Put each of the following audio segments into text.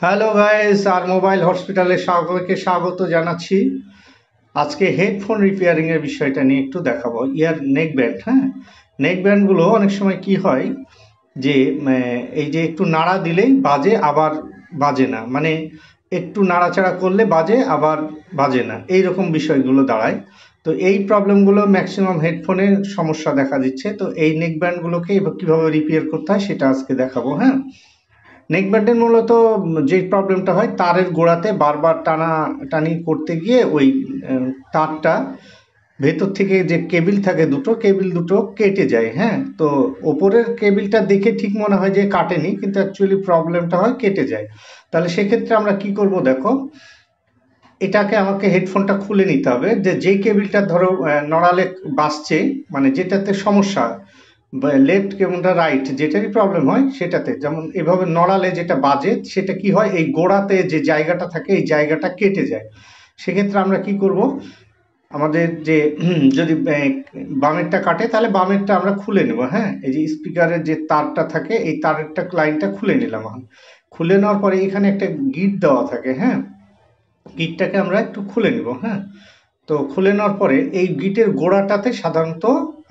Hello guys, আর mobile হসপিটালে সকলকে স্বাগত জানাচ্ছি। আজকে হেডফোন রিপেয়ারিং এর বিষয়টা নিয়ে একটু দেখাবো। ইয়ার নেক ব্যান্ড, হ্যাঁ, নেক ব্যান্ডগুলো অনেক সময় কি হয় যে এই যে একটু নাড়া দিলেই বাজে, আবার বাজে না, মানে একটু নাড়াচাড়া করলে বাজে আবার বাজে না, এইরকম বিষয়গুলো দাঁড়ায়। তো এই প্রবলেমগুলো ম্যাক্সিমাম হেডফোনের সমস্যা দেখা দিচ্ছে। তো এই নেক ব্যান্ডগুলোকে কিভাবে রিপেয়ার করতে হয় সেটা আজকে দেখাবো। হ্যাঁ, নেকব্যান্ডের মূলত যে প্রবলেমটা হয়, তারের গোড়াতে বারবার টানাটানি করতে গিয়ে ওই তারটা ভেতর থেকে যে কেবিল থাকে, কেবিল দুটো কেটে যায়। হ্যাঁ, তো ওপরের কেবিলটা দেখে ঠিক মনে হয় যে কাটেনি, কিন্তু অ্যাকচুয়ালি প্রবলেমটা হয় কেটে যায়। তাহলে সেক্ষেত্রে আমরা কি করব দেখো, এটাকে আমাকে হেডফোনটা খুলে নিতে হবে। যে কেবিলটা ধরো নড়ালে বাজছে, মানে যেটাতে সমস্যা, লেফট কিংবা রাইট যেটারই প্রবলেম হয় সেটাতে, যেমন এভাবে নড়ালে যেটা বাজে সেটা কি হয়, এই গোড়াতে যে জায়গাটা থাকে এই জায়গাটা কেটে যায়। সেক্ষেত্রে আমরা কি করব, আমাদের যে যদি বামেরটা কাটে তাহলে বামেরটা আমরা খুলে নেব। হ্যাঁ, এই যে স্পিকারের যে তারটা থাকে এই তারেরটা লাইনটা খুলে নিলাম। খুলে নেওয়ার পরে এখানে একটা গিট দেওয়া থাকে। হ্যাঁ, গিটটাকে আমরা একটু খুলে নিব। হ্যাঁ, তো খুলে নেওয়ার পরে এই গিটের গোড়াটাতে সাধারণত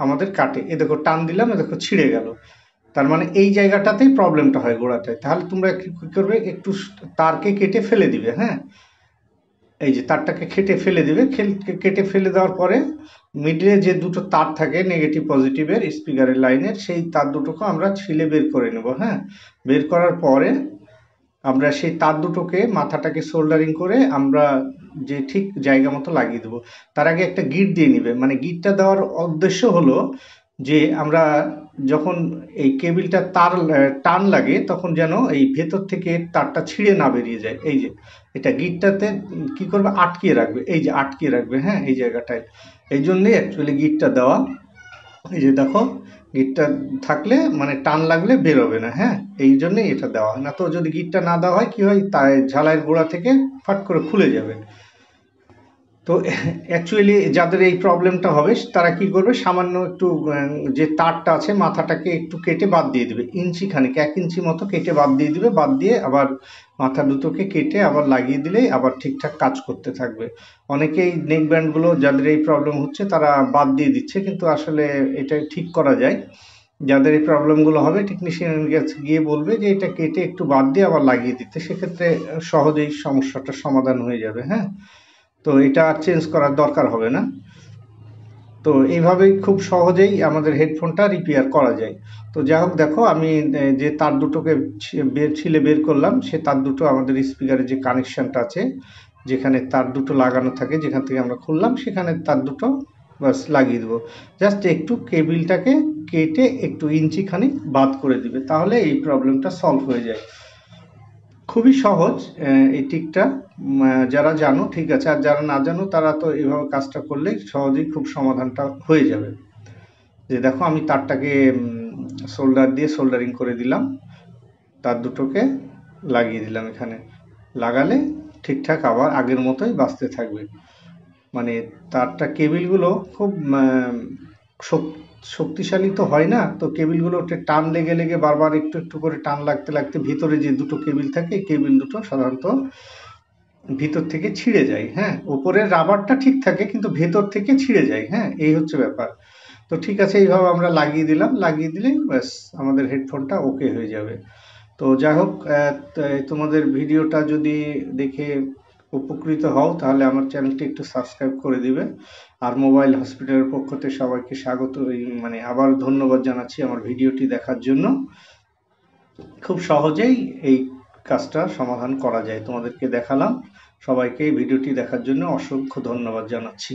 আমাদের কাটে। এ দেখো টান দিলাম, এ দেখো ছিঁড়ে গেল। তার মানে এই জায়গাটাতেই প্রবলেমটা হয়, গোড়াটায়। তাহলে তোমরা কি করবে, একটু তারকে কেটে ফেলে দিবে। হ্যাঁ, এই যে তারটাকে ফেলে দিবে। কেটে ফেলে দেওয়ার পরে মিডলে যে দুটো তার থাকে নেগেটিভ পজিটিভের স্পিকারের লাইনের, সেই তার দুটোকে আমরা ছিলে বের করে নেব। হ্যাঁ, বের করার পরে আমরা সেই তার দুটোকে মাথাটাকে সোল্ডারিং করে আমরা যে ঠিক জায়গা মতো লাগিয়ে দেবো। তার আগে একটা গিট দিয়ে নিবে। মানে গিটটা দেওয়ার উদ্দেশ্য হলো যে আমরা যখন এই কেবিলটা তার টান লাগে তখন যেন এই ভেতর থেকে তারটা ছিঁড়ে না বেরিয়ে যায়। এই যে এটা গিটটাতে কি করবে, আটকিয়ে রাখবে। এই যে আটকিয়ে রাখবে, হ্যাঁ, এই জায়গাটায়। এই জন্যই অ্যাকচুয়ালি গিটটা দেওয়া। এই যে দেখো, গিটটা থাকলে মানে টান লাগলে বেরোবে না। হ্যাঁ, এই জন্যই এটা দেওয়া। না তো যদি গিটটা না দেওয়া হয় কি হয়, তাই ঝালাইয়ের গোড়া থেকে ফাট করে খুলে যাবে। তো অ্যাকচুয়ালি যাদের এই প্রবলেমটা হবে তারা কি করবে, সামান্য একটু যে তারটা আছে মাথাটাকে একটু কেটে বাদ দিয়ে দিবে, ইঞ্চি খানিক, 1 ইঞ্চি মতো কেটে বাদ দিয়ে দিবে। বাদ দিয়ে আবার মাথা দুটোকে কেটে আবার লাগিয়ে দিলেই আবার ঠিকঠাক কাজ করতে থাকবে। অনেকেই নেক ব্যান্ডগুলো যাদের এই প্রবলেম হচ্ছে তারা বাদ দিয়ে দিচ্ছে, কিন্তু আসলে এটা ঠিক করা যায়। যাদের এই প্রবলেমগুলো হবে টেকনিশিয়ানের কাছে গিয়ে বলবে যে এটা কেটে একটু বাদ দিয়ে আবার লাগিয়ে দিতে, সেক্ষেত্রে সহজেই সমস্যাটার সমাধান হয়ে যাবে। হ্যাঁ, তো এটা আর চেঞ্জ করার দরকার হবে না। তো এইভাবেই খুব সহজেই আমাদের হেডফোনটা রিপেয়ার করা যায়। তো যাই হোক, দেখো আমি যে তার দুটোকে ছিলে বের করলাম, সে তার দুটো আমাদের স্পিকারের যে কানেকশনটা আছে, যেখানে তার দুটো লাগানো থাকে, যেখান থেকে আমরা খুললাম সেখানে তার দুটো বাস লাগিয়ে দেবো। জাস্ট একটু কেবিলটাকে কেটে একটু ইঞ্চি খানিক বাদ করে দিবে, তাহলে এই প্রবলেমটা সলভ হয়ে যায়। খুবই সহজ এই টিকটা। যারা জানো ঠিক আছে, আর যারা না জানো তারা তো এভাবে কাজটা করলেই সহজেই খুব সমাধানটা হয়ে যাবে। যে দেখো আমি তারটাকে সোল্ডার দিয়ে সোল্ডারিং করে দিলাম, তার দুটোকে লাগিয়ে দিলাম। এখানে লাগালে ঠিকঠাক আবার আগের মতোই বাজতে থাকবে। মানে তারটা কেবিলগুলো খুব শক্তিশালী তো হয় না, তো কেবিলগুলোতে টান লেগে লেগে বারবার একটু একটু করে টান লাগতে লাগতে ভিতরে যে দুটো কেবিল থাকে এই কেবিল দুটো সাধারণত ভিতর থেকে ছিঁড়ে যায়। হ্যাঁ, উপরের রাবারটা ঠিক থাকে কিন্তু ভেতর থেকে ছিঁড়ে যায়। হ্যাঁ, এই হচ্ছে ব্যাপার। তো ঠিক আছে, এইভাবে আমরা লাগিয়ে দিলাম, লাগিয়ে দিলেই ব্যাস আমাদের হেডফোনটা ওকে হয়ে যাবে। তো যাই হোক, তোমাদের ভিডিওটা যদি দেখে উপকৃত হও তাহলে আমার চ্যানেলটি একটু সাবস্ক্রাইব করে দিবে। আর মোবাইল হসপিটালের পক্ষ থেকে সবাইকে স্বাগত, মানে আবার ধন্যবাদ জানাচ্ছি আমার ভিডিওটি দেখার জন্য। খুব সহজেই এই কাজটা সমাধান করা যায়, তোমাদেরকে দেখালাম। সবাইকে এই ভিডিওটি দেখার জন্য অসংখ্য ধন্যবাদ জানাচ্ছি।